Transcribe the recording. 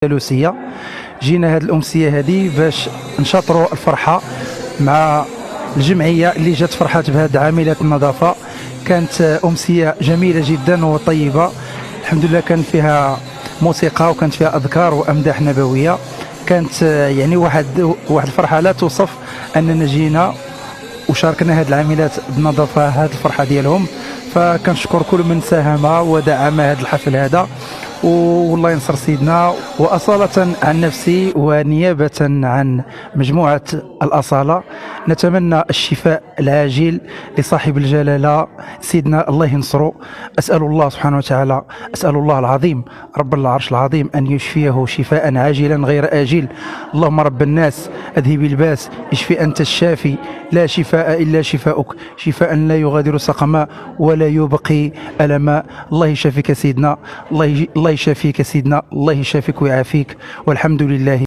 الأندلسية. جينا هذه الأمسية هذه باش نشاطروا الفرحة مع الجمعية اللي جات فرحات بهذه عاملات النظافة. كانت أمسية جميلة جدا وطيبة، الحمد لله. كان فيها موسيقى وكانت فيها أذكار وأمداح نبوية. كانت يعني واحد الفرحة لا توصف أننا جينا وشاركنا هذه العاملات بالنظافة هذه الفرحة ديالهم. فكنشكر كل من ساهم ودعم هذا الحفل هذا، والله ينصر سيدنا. وأصالة عن نفسي ونيابة عن مجموعة الأصالة نتمنى الشفاء العاجل لصاحب الجلالة سيدنا، الله ينصره. أسأل الله سبحانه وتعالى، أسأل الله العظيم رب العرش العظيم أن يشفيه شفاء عاجلا غير آجل. اللهم رب الناس أذهب الباس، اشفي أنت الشافي، لا شفاء إلا شفاؤك، شفاء لا يغادر سقما ولا يبقي ألما. الله يشافيك سيدنا، الله يشافيك سيدنا، الله يشافيك ويعافيك، والحمد لله.